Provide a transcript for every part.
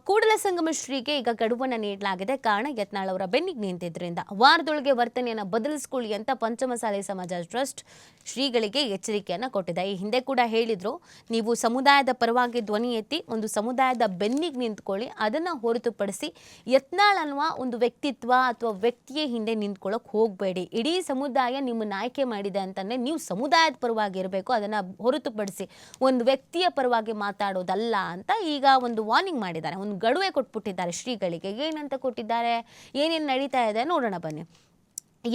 ಕೂಡಲಸಂಗಮ ಶ್ರೀಗೆ ಈಗ ಗಡುವನ್ನು ನೀಡಲಾಗಿದೆ. ಕಾರಣ ಯತ್ನಾಳ್ ಅವರ ಬೆನ್ನಿಗೆ ನಿಂತಿದ್ರಿಂದ ವಾರದೊಳಗೆ ವರ್ತನೆಯನ್ನು ಬದಲಿಸಿಕೊಳ್ಳಿ ಅಂತ ಪಂಚಮಸಾಲಿ ಸಮಾಜ ಟ್ರಸ್ಟ್ ಶ್ರೀಗಳಿಗೆ ಎಚ್ಚರಿಕೆಯನ್ನು ಕೊಟ್ಟಿದೆ. ಈ ಹಿಂದೆ ಕೂಡ ಹೇಳಿದ್ರು, ನೀವು ಸಮುದಾಯದ ಪರವಾಗಿ ಧ್ವನಿ ಎತ್ತಿ ಒಂದು ಸಮುದಾಯದ ಬೆನ್ನಿಗೆ ನಿಂತ್ಕೊಳ್ಳಿ, ಅದನ್ನು ಹೊರತುಪಡಿಸಿ ಯತ್ನಾಳ್ ಅನ್ನುವ ಒಂದು ವ್ಯಕ್ತಿತ್ವ ಅಥವಾ ವ್ಯಕ್ತಿಯ ಹಿಂದೆ ನಿಂತ್ಕೊಳ್ಳೋಕೆ ಹೋಗಬೇಡಿ. ಇಡೀ ಸಮುದಾಯ ನಿಮ್ಮನ್ನು ಆಯ್ಕೆ ಮಾಡಿದೆ ಅಂತಂದರೆ ನೀವು ಸಮುದಾಯದ ಪರವಾಗಿ ಇರಬೇಕು, ಅದನ್ನು ಹೊರತುಪಡಿಸಿ ಒಂದು ವ್ಯಕ್ತಿಯ ಪರವಾಗಿ ಮಾತಾಡೋದಲ್ಲ ಅಂತ ಈಗ ಒಂದು ವಾರ್ನಿಂಗ್ ಮಾಡಿದ್ದಾರೆ. ಒಂದು ಗಡುವೆ ಕೊಟ್ಬಿಟ್ಟಿದ್ದಾರೆ ಶ್ರೀಗಳಿಗೆ. ಏನಂತ ಕೊಟ್ಟಿದ್ದಾರೆ, ಏನೇನು ನಡೀತಾ ಇದೆ ನೋಡೋಣ ಬನ್ನಿ.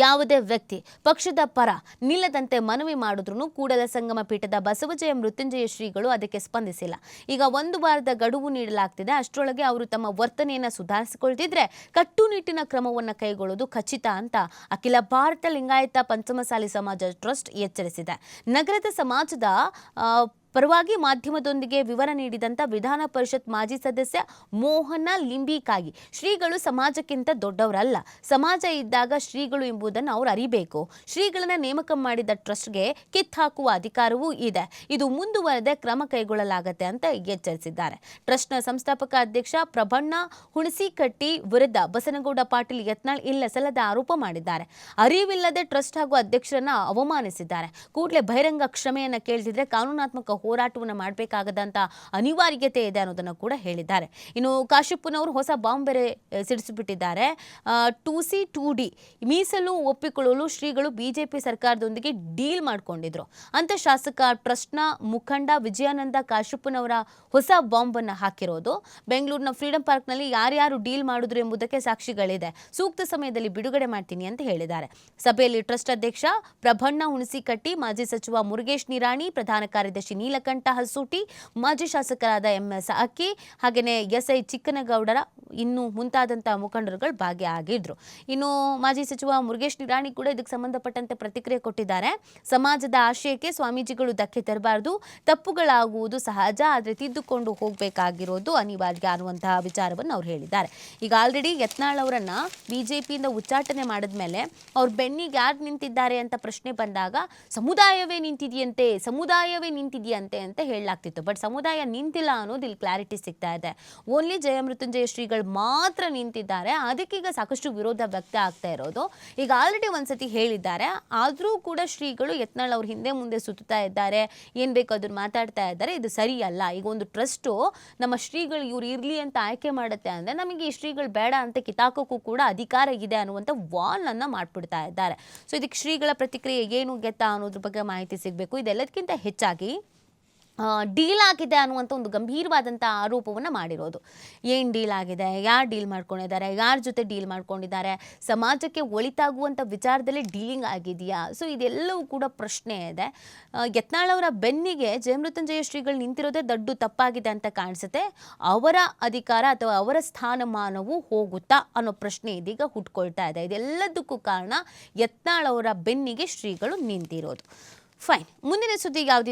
ಯಾವುದೇ ವ್ಯಕ್ತಿ ಪಕ್ಷದ ಪರ ನಿಲ್ಲದಂತೆ ಮನವಿ ಮಾಡಿದ್ರು ಕೂಡಲಸಂಗಮ ಪೀಠದ ಬಸವಜಯ ಮೃತ್ಯುಂಜಯ ಶ್ರೀಗಳು ಅದಕ್ಕೆ ಸ್ಪಂದಿಸಿಲ್ಲ. ಈಗ 1 ವಾರದ ಗಡುವು ನೀಡಲಾಗ್ತಿದೆ. ಅಷ್ಟರೊಳಗೆ ಅವರು ತಮ್ಮ ವರ್ತನೆಯನ್ನು ಸುಧಾರಿಸಿಕೊಳ್ತಿದ್ರೆ ಕಟ್ಟುನಿಟ್ಟಿನ ಕ್ರಮವನ್ನು ಕೈಗೊಳ್ಳೋದು ಖಚಿತ ಅಂತ ಅಖಿಲ ಭಾರತ ಲಿಂಗಾಯತ ಪಂಚಮಸಾಲಿ ಸಮಾಜ ಟ್ರಸ್ಟ್ ಎಚ್ಚರಿಸಿದೆ. ನಗರದ ಸಮಾಜದ ಪರವಾಗಿ ಮಾಧ್ಯಮದೊಂದಿಗೆ ವಿವರ ನೀಡಿದಂಥ ವಿಧಾನ ಪರಿಷತ್ ಮಾಜಿ ಸದಸ್ಯ ಮೋಹನ ಲಿಂಬಿಕಾಯಿ, ಶ್ರೀಗಳು ಸಮಾಜಕ್ಕಿಂತ ದೊಡ್ಡವರಲ್ಲ, ಸಮಾಜ ಇದ್ದಾಗ ಶ್ರೀಗಳು ಎಂಬುದನ್ನು ಅವರು ಅರಿಬೇಕು. ಶ್ರೀಗಳನ್ನ ನೇಮಕ ಮಾಡಿದ ಟ್ರಸ್ಟ್ಗೆ ಕಿತ್ತಾಕುವ ಅಧಿಕಾರವೂ ಇದೆ. ಇದು ಮುಂದುವರೆದೇ ಕ್ರಮ ಕೈಗೊಳ್ಳಲಾಗುತ್ತೆ ಅಂತ ಎಚ್ಚರಿಸಿದ್ದಾರೆ. ಟ್ರಸ್ಟ್ನ ಸಂಸ್ಥಾಪಕ ಅಧ್ಯಕ್ಷ ಪ್ರಭಣ್ಣ ಹುಣಸಿಕಟ್ಟಿ ವಿರುದ್ಧ ಬಸನಗೌಡ ಪಾಟೀಲ್ ಯತ್ನಾಳ್ ಇಲ್ಲಸಲ್ಲದ ಆರೋಪ ಮಾಡಿದ್ದಾರೆ. ಅರಿವಿಲ್ಲದೆ ಟ್ರಸ್ಟ್ ಹಾಗೂ ಅಧ್ಯಕ್ಷರನ್ನ ಅವಮಾನಿಸಿದ್ದಾರೆ. ಕೂಡಲೇ ಬಹಿರಂಗ ಕ್ಷಮೆಯನ್ನ ಕೇಳ್ತಿದ್ರೆ ಕಾನೂನಾತ್ಮಕ ಹೋರಾಟವನ್ನು ಮಾಡಬೇಕಾಗದಂತ ಅನಿವಾರ್ಯತೆ ಇದೆ ಅನ್ನೋದನ್ನು ಕೂಡ ಹೇಳಿದ್ದಾರೆ. ಇನ್ನು ಕಾಶಪ್ಪನವರು ಹೊಸ ಬಾಂಬ್ ಬೇರೆ ಸಿಡಿಸಿಬಿಟ್ಟಿದ್ದಾರೆ. 2C2D ಮೀಸಲು ಒಪ್ಪಿಕೊಳ್ಳಲು ಶ್ರೀಗಳು ಬಿಜೆಪಿ ಸರ್ಕಾರದೊಂದಿಗೆ ಡೀಲ್ ಮಾಡಿಕೊಂಡಿದ್ರು ಅಂತ ಶಾಸಕ ಟ್ರಸ್ಟ್ನ ಮುಖಂಡ ವಿಜಯಾನಂದ ಕಾಶಪ್ಪನವರ ಹೊಸ ಬಾಂಬ್ ಅನ್ನು ಹಾಕಿರೋದು. ಬೆಂಗಳೂರಿನ ಫ್ರೀಡಂ ಪಾರ್ಕ್ನಲ್ಲಿ ಯಾರ್ಯಾರು ಡೀಲ್ ಮಾಡಿದ್ರು ಎಂಬುದಕ್ಕೆ ಸಾಕ್ಷಿಗಳಿದೆ, ಸೂಕ್ತ ಸಮಯದಲ್ಲಿ ಬಿಡುಗಡೆ ಮಾಡ್ತೀನಿ ಅಂತ ಹೇಳಿದ್ದಾರೆ. ಸಭೆಯಲ್ಲಿ ಟ್ರಸ್ಟ್ ಅಧ್ಯಕ್ಷ ಪ್ರಭಣ್ಣ ಹುಣಸಿಕಟ್ಟಿ, ಮಾಜಿ ಸಚಿವ ಮುರುಗೇಶ್ ನಿರಾಣಿ, ಪ್ರಧಾನ ಕಾರ್ಯದರ್ಶಿ ನೀಲಕಂಠ ಹಸೂಟಿ, ಮಾಜಿ ಶಾಸಕರಾದ MS ಅಕ್ಕಿ, ಹಾಗೆಯೇ SI ಚಿಕ್ಕನಗೌಡರ ಇನ್ನು ಮುಂತಾದಂತಹ ಮುಖಂಡರುಗಳು ಭಾಗಿಯಾಗಿದ್ರು. ಇನ್ನು ಮಾಜಿ ಸಚಿವ ಮುರುಗೇಶ್ ನಿರಾಣಿ ಕೂಡ ಇದಕ್ಕೆ ಸಂಬಂಧಪಟ್ಟಂತೆ ಪ್ರತಿಕ್ರಿಯೆ ಕೊಟ್ಟಿದ್ದಾರೆ. ಸಮಾಜದ ಆಶಯಕ್ಕೆ ಸ್ವಾಮೀಜಿಗಳು ಧಕ್ಕೆ ತರಬಾರದು, ತಪ್ಪುಗಳಾಗುವುದು ಸಹಜ, ಆದರೆ ತಿದ್ದುಕೊಂಡು ಹೋಗಬೇಕಾಗಿರೋದು ಅನಿವಾರ್ಯ ಅನ್ನುವಂತಹ ವಿಚಾರವನ್ನು ಅವ್ರು ಹೇಳಿದ್ದಾರೆ. ಈಗ ಆಲ್ರೆಡಿ ಯತ್ನಾಳ್ ಅವರನ್ನ ಬಿಜೆಪಿಯಿಂದ ಉಚ್ಚಾಟನೆ ಮಾಡಿದ ಮೇಲೆ ಅವ್ರ ಬೆನ್ನಿಗೆ ಯಾರು ನಿಂತಿದ್ದಾರೆ ಅಂತ ಪ್ರಶ್ನೆ ಬಂದಾಗ ಸಮುದಾಯವೇ ನಿಂತಿದೆಯಂತೆ ಅಂತ ಹೇಳಲಾಗ್ತಿತ್ತು. ಬಟ್ ಸಮುದಾಯ ನಿಂತಿಲ್ಲ ಅನ್ನೋದು ಇಲ್ಲಿ ಕ್ಲಾರಿಟಿ ಸಿಗ್ತಾ ಇದೆ. ಓನ್ಲಿ ಜಯಮೃತ್ಯುಂಜಯ ಶ್ರೀಗಳು ಮಾತ್ರ ನಿಂತಿದ್ದಾರೆ. ಅದಕ್ಕೀಗ ಸಾಕಷ್ಟು ವಿರೋಧ ವ್ಯಕ್ತ ಆಗ್ತಾ ಇರೋದು. ಈಗ ಆಲ್ರೆಡಿ ಒಂದ್ಸತಿ ಹೇಳಿದ್ದಾರೆ, ಆದರೂ ಕೂಡ ಶ್ರೀಗಳು ಯತ್ನಾಳ್ ಅವ್ರ ಹಿಂದೆ ಮುಂದೆ ಸುತ್ತಾ ಇದ್ದಾರೆ, ಏನ್ ಬೇಕು ಅದನ್ನ ಮಾತಾಡ್ತಾ ಇದ್ದಾರೆ. ಇದು ಸರಿಯಲ್ಲ. ಈಗ ಒಂದು ಟ್ರಸ್ಟು ನಮ್ಮ ಶ್ರೀಗಳು ಇವ್ರು ಇರ್ಲಿ ಅಂತ ಆಯ್ಕೆ ಮಾಡುತ್ತೆ ಅಂದ್ರೆ ನಮಗೆ ಈ ಶ್ರೀಗಳು ಬೇಡ ಅಂತ ಕಿತಾಕೋಕ್ಕೂ ಕೂಡ ಅಧಿಕಾರ ಇದೆ ಅನ್ನುವಂಥ ವಾಲ್ ಅನ್ನ ಮಾಡ್ಬಿಡ್ತಾ ಇದ್ದಾರೆ. ಸೊ ಇದಕ್ಕೆ ಶ್ರೀಗಳ ಪ್ರತಿಕ್ರಿಯೆ ಏನು ಗೆತ್ತಾ ಅನ್ನೋದ್ರ ಬಗ್ಗೆ ಮಾಹಿತಿ ಸಿಗಬೇಕು. ಇದೆಲ್ಲದಕ್ಕಿಂತ ಹೆಚ್ಚಾಗಿ ಡೀಲ್ ಆಗಿದೆ ಅನ್ನುವಂಥ ಒಂದು ಗಂಭೀರವಾದಂಥ ಆರೋಪವನ್ನು ಮಾಡಿರೋದು. ಏನು ಡೀಲ್ ಆಗಿದೆ, ಯಾರು ಡೀಲ್ ಮಾಡ್ಕೊಂಡಿದ್ದಾರೆ, ಯಾರ ಜೊತೆ ಡೀಲ್ ಮಾಡ್ಕೊಂಡಿದ್ದಾರೆ, ಸಮಾಜಕ್ಕೆ ಒಳಿತಾಗುವಂಥ ವಿಚಾರದಲ್ಲಿ ಡೀಲಿಂಗ್ ಆಗಿದೆಯಾ? ಸೊ ಇದೆಲ್ಲವೂ ಕೂಡ ಪ್ರಶ್ನೆ ಇದೆ. ಯತ್ನಾಳ್ ಅವರ ಬೆನ್ನಿಗೆ ಜಯಮೃತ್ಯುಂಜಯ ಶ್ರೀಗಳು ನಿಂತಿರೋದೇ ದೊಡ್ಡ ತಪ್ಪಾಗಿದೆ ಅಂತ ಕಾಣಿಸುತ್ತೆ. ಅವರ ಅಧಿಕಾರ ಅಥವಾ ಅವರ ಸ್ಥಾನಮಾನವು ಹೋಗುತ್ತಾ ಅನ್ನೋ ಪ್ರಶ್ನೆ ಇದೀಗ ಹುಟ್ಕೊಳ್ತಾ ಇದೆ. ಇದೆಲ್ಲದಕ್ಕೂ ಕಾರಣ ಯತ್ನಾಳ್ ಅವರ ಬೆನ್ನಿಗೆ ಶ್ರೀಗಳು ನಿಂತಿರೋದು. ಫೈನ್. ಮುಂದಿನ ಸುದ್ದಿ ಯಾವ್ದು?